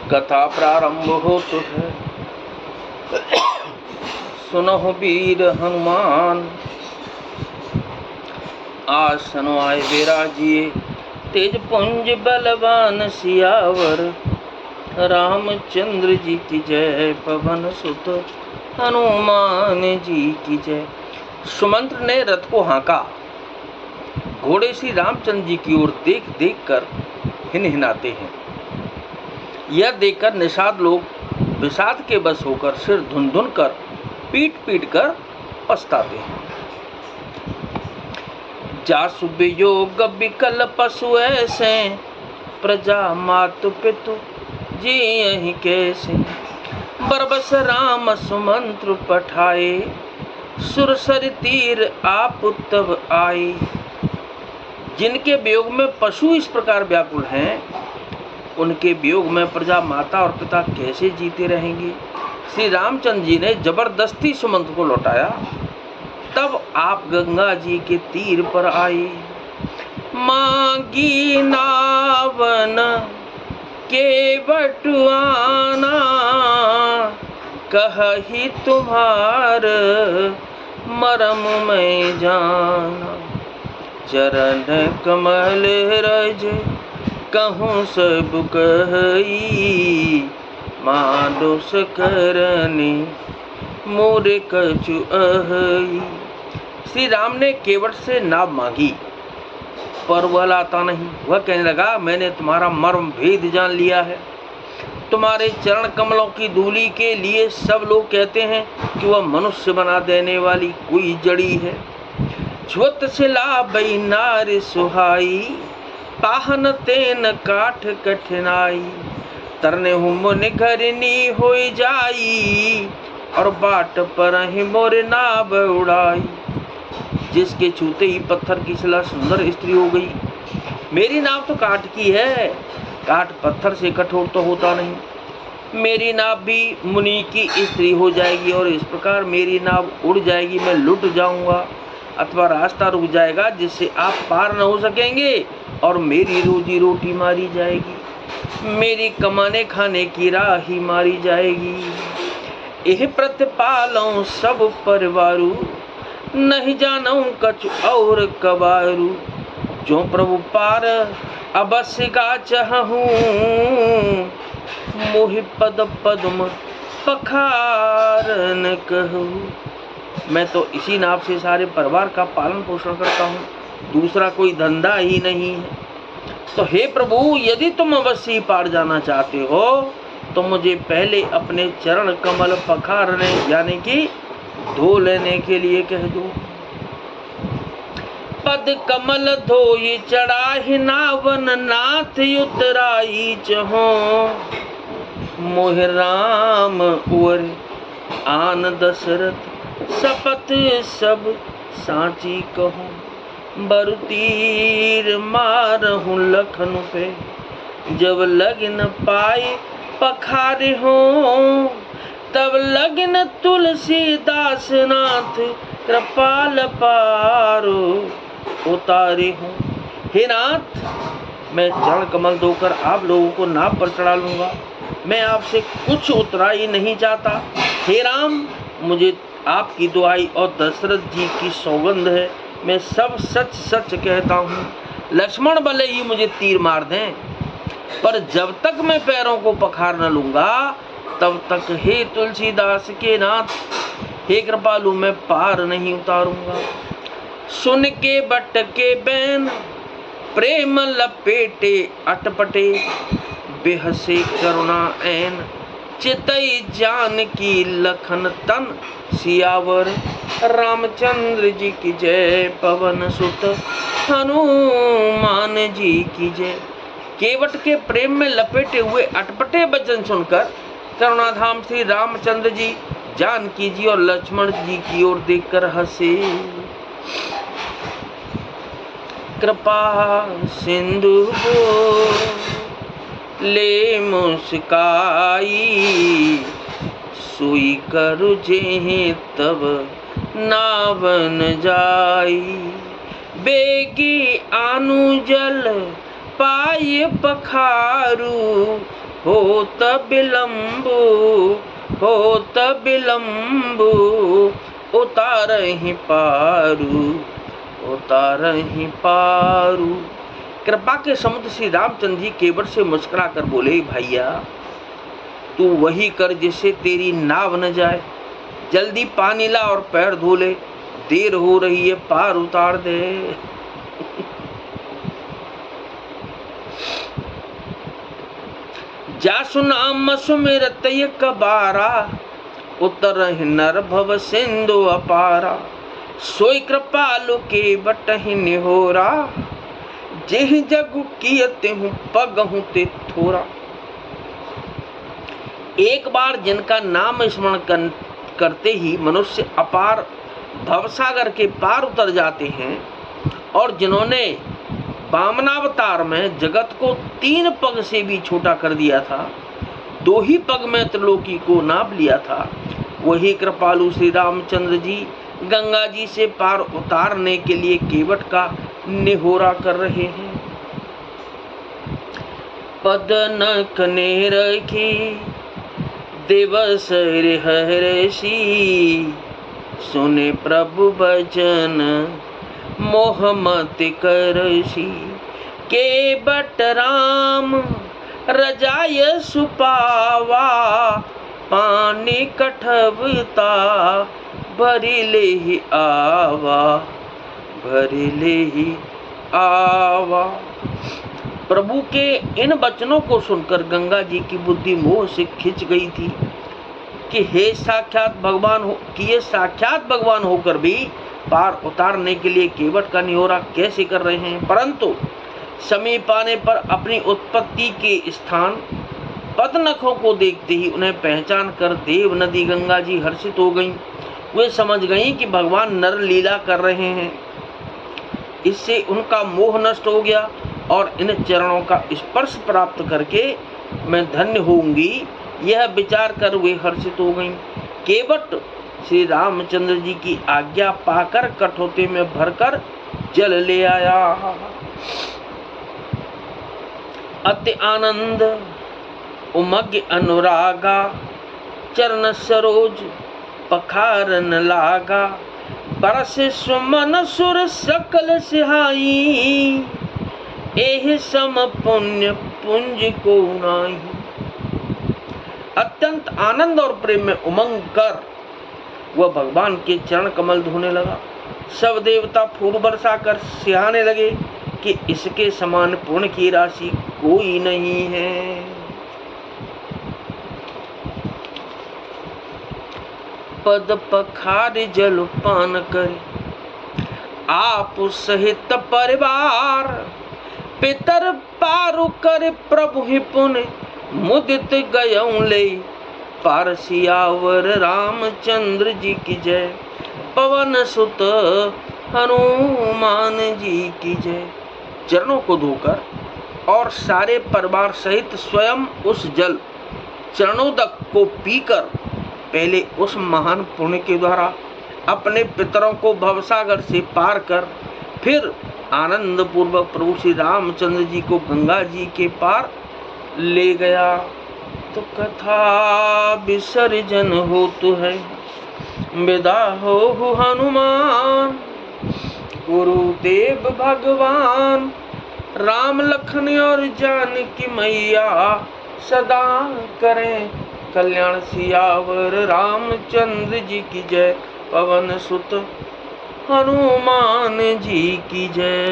कथा प्रारंभ होत है। सुनहु वीर हनुमान, आसन आए विराजिए। तेज पुंज बलवान सियावर, रामचंद्र जी की जय। पवन सुत हनुमान जी की जय। सुमंत्र ने रथ को हाँका। घोड़े श्री रामचंद्र जी की ओर देख देख कर हिनहिनाते हैं। यह देखकर निषाद लोग विषाद के बस होकर सिर धुन धुन कर पीट पीट कर पछताते हैं। जासु वियोग विकल पशु ऐसे, प्रजा मातु पितु जियहि कैसे। बरबस राम सुमंत्र पठाए, सुरसर तीर आप तब आए। जिनके वियोग में पशु इस प्रकार व्याकुल हैं, उनके वियोग में प्रजा माता और पिता कैसे जीते रहेंगे। श्री रामचंद्र जी ने जबरदस्ती सुमंत्र को लौटाया। तब आप गंगा जी के तीर पर आए। मांगी नावन के बटुआना, कहि तुम्हार मरम में जाना। चरण कमल रज कहूँ सब कही, मानुष करनी मोर कछु अहि। श्री राम ने केवट से नाव मांगी, पर वह लाता नहीं। वह कहने लगा, मैंने तुम्हारा मर्म भेद जान लिया है। तुम्हारे चरण कमलों की धूलि के लिए सब लोग कहते हैं कि वह मनुष्य बना देने वाली कोई जड़ी है। छुअत से लाबई नार सुहाई, पाहन तेन काठ कठिनाई। तरने हूँ मुनि घरनी हो जाई, और बाट पर ही मोर नाव उड़ाई। जिसके छूते ही पत्थर की शिला सुंदर स्त्री हो गई। मेरी नाव तो काठ की है, काठ पत्थर से कठोर तो होता नहीं। मेरी नाव भी मुनि की स्त्री हो जाएगी, और इस प्रकार मेरी नाव उड़ जाएगी। मैं लुट जाऊंगा, अथवा रास्ता रुक जाएगा, जिससे आप पार न हो सकेंगे, और मेरी रोजी रोटी मारी जाएगी। मेरी कमाने खाने की राह ही मारी जाएगी। एह प्रतिपालों सब परिवारू, नहीं जानूं कछु और कबारू। जो प्रभु पार अवश्य का चाहूं, मोहि पद पद्म पखारन कहूं। मैं तो इसी नाव से सारे परिवार का पालन पोषण करता हूँ, दूसरा कोई धंधा ही नहीं है। तो हे प्रभु, यदि तुम अवश्य पार जाना चाहते हो, तो मुझे पहले अपने चरण कमल पखारने यानी कि धो लेने के लिए कह दो। पद कमल धोई चढ़ाहि नावन, नाथ उतराई चहो। मोह राम और आन दशरथ, शपथ सब साची कहूँ। बरु तीर मारहूँ लखन पे, जब लगन पाए पखारे हो। तब लगन तुलसीदास नाथ, कृपाल पारो उतारे हो। हे नाथ, मैं चरण कमल धोकर आप लोगों को नाव पर चढ़ा लूंगा। मैं आपसे कुछ उतरा ही नहीं चाहता। हे राम, मुझे आपकी दुआई और दशरथ जी की सौगंध है, मैं सब सच सच कहता हूँ। लक्ष्मण भले ही मुझे तीर मार दें, पर जब तक मैं पैरों को पखार न लूंगा, तब तक हे तुलसीदास के नाथ, हे कृपालु, मैं पार नहीं उतारूंगा। सुन के बट के बैन, प्रेम लपेटे अटपटे। बेहसे करुणा ऐन, चितई जान की लखन तन। सियावर रामचंद्र जी की जय। पवन सुत हनुमान जी की जय। केवट के प्रेम में लपेटे हुए अटपटे वचन सुनकर करुणाधाम श्री रामचंद्र जी, जानकी जी और लक्ष्मण जी की ओर देखकर हंसे। कृपा सिंधु ले मुस्काई, सुई करु जेहि तब नावन जाई। बेगी आनु जल पाए पखारू, होत विलम्बु, होत विलम्बु, उतारहि पारू, उतारहि पारू। कृपा के समुद्र श्री रामचंद्र जी केवट से मुस्कुरा कर बोले, भैया तू वही कर जिससे तेरी नाव न जाए। जल्दी पानी ला और पैर धो ले, देर हो रही है, पार उतार दे। जासु नाम सुमिरत एक बारा, उतरहि नर भव सिंधु अपारा। सोई कृपालु केवट ही निहोरा, जेहि जगु कियते हूँ पगहु ते थोरा। एक बार जिनका नाम स्मरण करते ही मनुष्य अपार भवसागर के पार उतर जाते हैं, और जिन्होंने वामनावतार में जगत को 3 पग से भी छोटा कर दिया था, 2 ही पग में त्रिलोकी को नाप लिया था, वही कृपालु श्री रामचंद्र जी गंगा जी से पार उतारने के लिए केवट का निहोरा कर रहे हैं। पद नख ने रखी दिवस हर्षि, सुने प्रभु वचन मोह मत करसी। केवट राम रजाय सुपावा, पानी कठवता भरी ले ही आवा, भरी ले ही आवा। प्रभु के इन वचनों को सुनकर गंगा जी की बुद्धि मोह से खिंच गई थी कि हे साक्षात भगवान हो, कि ये साक्षात भगवान होकर भी पार उतारने के लिए केवट का निहोरा कैसे कर रहे हैं। परंतु समीप आने पर अपनी उत्पत्ति के स्थान पदनखों को देखते ही उन्हें पहचान कर देव नदी गंगा जी हर्षित हो गईं। वे समझ गईं कि भगवान नर लीला कर रहे हैं। इससे उनका मोह नष्ट हो गया और इन चरणों का स्पर्श प्राप्त करके मैं धन्य होंगी, यह विचार कर वे हर्षित हो गईं। केवट श्री रामचंद्र जी की आज्ञा पाकर कठोते में भरकर जल ले आया। अति आनंद उमग अनुरागा, चरण सरोज पखारन लागा। बरस सुमन सुर सकल सिहाई, एह सम पुण्य पुंज को नाही। अत्यंत आनंद और प्रेम में उमंग कर वह भगवान के चरण कमल धोने लगा। सब देवता फूल बरसा कर सिहाने लगे कि इसके समान पुण्य की राशि कोई नहीं है। पद पखार जल पान करे, आप सहित परिवार। पितर पारु कर प्रभु ही पुण्य, मुदित गयऊं ले। पार सियावर रामचंद्र जी की जय, पवन सुत हनुमान जी की जय। चरणों को धोकर और सारे परिवार सहित स्वयं उस जल चरणोदक को पीकर पहले उस महान पुण्य के द्वारा अपने पितरों को भवसागर से पार कर फिर आनंद पूर्वक प्रभु श्री रामचंद्र जी को गंगा जी के पार ले गया। तो कथा विसर्जन होतु है, विदा हो हनुमान। गुरुदेव भगवान राम लखन और जानकी मैया, सदा करें कल्याण। सियावर रामचंद्र जी की जय, पवन सुत हनुमान जी की जय।